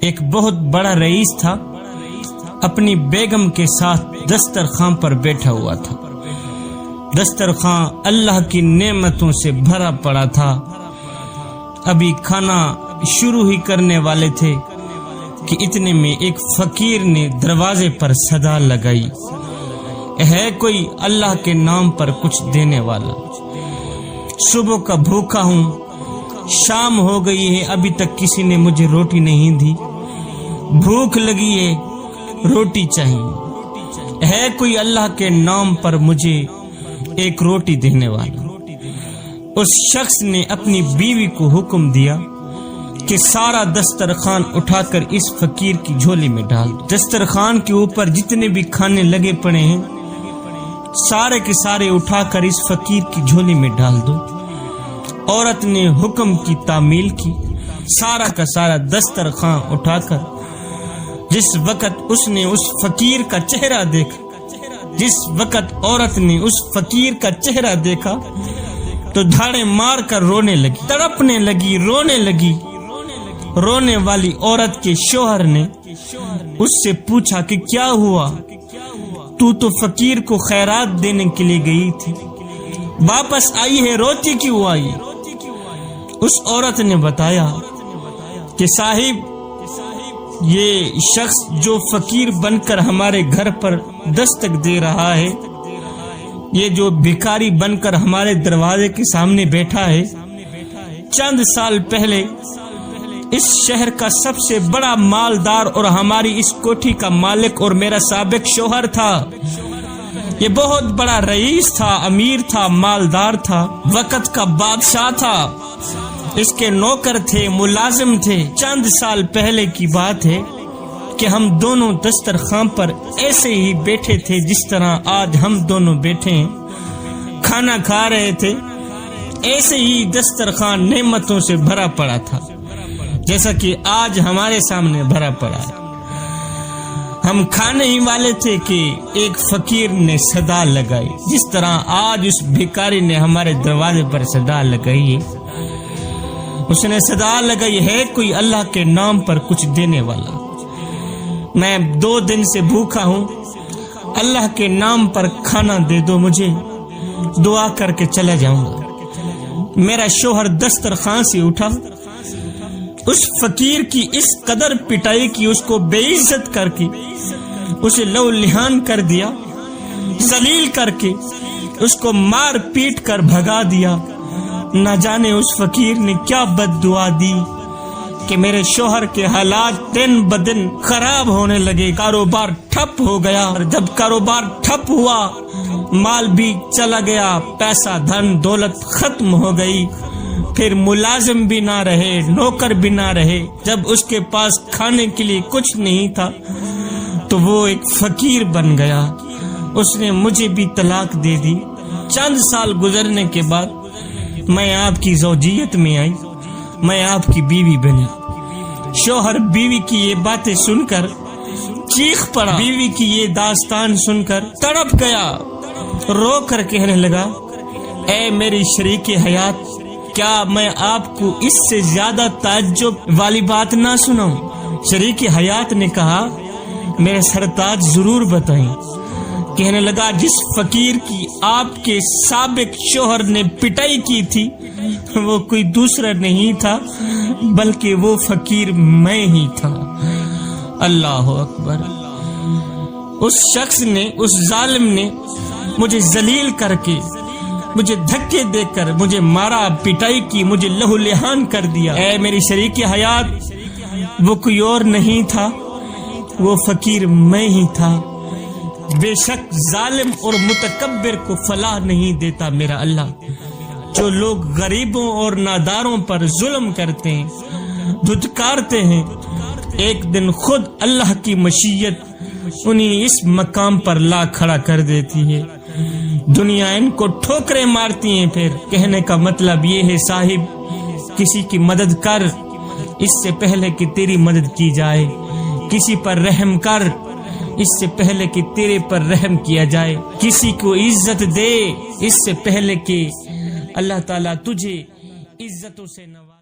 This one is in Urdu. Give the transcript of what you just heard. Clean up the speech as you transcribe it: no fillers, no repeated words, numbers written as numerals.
ایک بہت بڑا رئیس تھا، اپنی بیگم کے ساتھ دسترخوان پر بیٹھا ہوا تھا۔ دسترخوان اللہ کی نعمتوں سے بھرا پڑا تھا۔ ابھی کھانا شروع ہی کرنے والے تھے کہ اتنے میں ایک فقیر نے دروازے پر صدا لگائی، ہے کوئی اللہ کے نام پر کچھ دینے والا؟ صبح کا بھوکا ہوں، شام ہو گئی ہے، ابھی تک کسی نے مجھے روٹی نہیں دی، بھوک لگی ہے، روٹی چاہیے، ہے کوئی اللہ کے نام پر مجھے ایک روٹی دینے والا؟ اس شخص نے اپنی بیوی کو حکم دیا کہ سارا دسترخوان اٹھا کر اس فقیر کی جھولی میں ڈال دو۔ دسترخوان کے اوپر جتنے بھی کھانے لگے پڑے ہیں سارے کے سارے اٹھا کر اس فقیر کی جھولی میں ڈال دو۔ عورت نے حکم کی تعمیل کی، سارا کا سارا دسترخوان اٹھا کر جس وقت اس نے اس فقیر کا چہرہ دیکھا، جس وقت عورت نے اس فقیر کا چہرہ دیکھا تو دھاڑے مار کر رونے لگی، تڑپنے لگی، رونے لگی۔ رونے والی عورت کے شوہر نے اس سے پوچھا کہ کیا ہوا؟ تو فقیر کو خیرات دینے کے لیے گئی تھی، واپس آئی ہے، روتی کیوں آئی؟ اس عورت نے بتایا کہ صاحب، یہ شخص جو فقیر بن کر ہمارے گھر پر دستک دے رہا ہے، یہ جو بھکاری بن کر ہمارے دروازے کے سامنے بیٹھا ہے، چند سال پہلے اس شہر کا سب سے بڑا مالدار اور ہماری اس کوٹھی کا مالک اور میرا سابق شوہر تھا۔ یہ بہت بڑا رئیس تھا، امیر تھا، مالدار تھا، وقت کا بادشاہ تھا، اس کے نوکر تھے، ملازم تھے۔ چند سال پہلے کی بات ہے کہ ہم دونوں دسترخوان پر ایسے ہی بیٹھے تھے جس طرح آج ہم دونوں بیٹھے ہیں، کھانا کھا رہے تھے، ایسے ہی دسترخوان نعمتوں سے بھرا پڑا تھا جیسا کہ آج ہمارے سامنے بھرا پڑا ہے۔ ہم کھانے ہی والے تھے کہ ایک فقیر نے صدا لگائی، جس طرح آج اس بھکاری نے ہمارے دروازے پر صدا لگائی ہے۔ اس نے صدا لگائی، ہے کوئی اللہ کے نام پر کچھ دینے والا؟ میں 2 دن سے بھوکا ہوں، اللہ کے نام پر کھانا دے دو، مجھے دعا کر کے چلا جاؤں گا۔ میرا شوہر دسترخوان سے اٹھا، اس فقیر کی اس قدر پٹائی کی، اس کو بے عزت کر کے اسے لو لہان کر دیا، ذلیل کر کے اس کو مار پیٹ کر بھگا دیا۔ نہ جانے اس فقیر نے کیا بد دعا دی کہ میرے شوہر کے حالات دن بدن خراب ہونے لگے، کاروبار ٹھپ ہو گیا، اور جب کاروبار ٹھپ ہوا مال بھی چلا گیا، پیسہ دھن دولت ختم ہو گئی، پھر ملازم بھی نہ رہے، نوکر بھی نہ رہے۔ جب اس کے پاس کھانے کے لیے کچھ نہیں تھا تو وہ ایک فقیر بن گیا، اس نے مجھے بھی طلاق دے دی۔ چند سال گزرنے کے بعد میں آپ کی زوجیت میں آئی، میں آپ کی بیوی بنی۔ شوہر بیوی کی یہ باتیں سن کر چیخ پڑا، بیوی کی یہ داستان سن کر تڑپ گیا، رو کر کہنے لگا، اے میری شریک حیات، کیا میں آپ کو اس سے زیادہ تعجب والی بات نہ سناؤں؟ شریک حیات نے کہا، میرے سرتاج ضرور بتائیں۔ کہنے لگا، جس فقیر کی آپ کے سابق شوہر نے پٹائی کی تھی وہ کوئی دوسرا نہیں تھا بلکہ وہ فقیر میں ہی تھا۔ اللہ اکبر۔ اس شخص نے، اس ظالم نے مجھے ذلیل کر کے، مجھے دھکے دے کر مجھے مارا، پٹائی کی، مجھے لہو لہان کر دیا۔ اے میری شریک حیات، وہ کوئی اور نہیں تھا، وہ فقیر میں ہی تھا۔ بے شک ظالم اور متکبر کو فلاح نہیں دیتا میرا اللہ۔ جو لوگ غریبوں اور ناداروں پر ظلم کرتے ہیں، دھتکارتے ہیں، ایک دن خود اللہ کی مشیت انہیں اس مقام پر لا کھڑا کر دیتی ہے۔ دنیا ان کو ٹھوکریں مارتی ہیں۔ پھر کہنے کا مطلب یہ ہے، صاحب کسی کی مدد کر اس سے پہلے کہ تیری مدد کی جائے، کسی پر رحم کر اس سے پہلے کہ تیرے پر رحم کیا جائے، کسی کو عزت دے اس سے پہلے کہ اللہ تعالیٰ تجھے عزتوں سے نوازے۔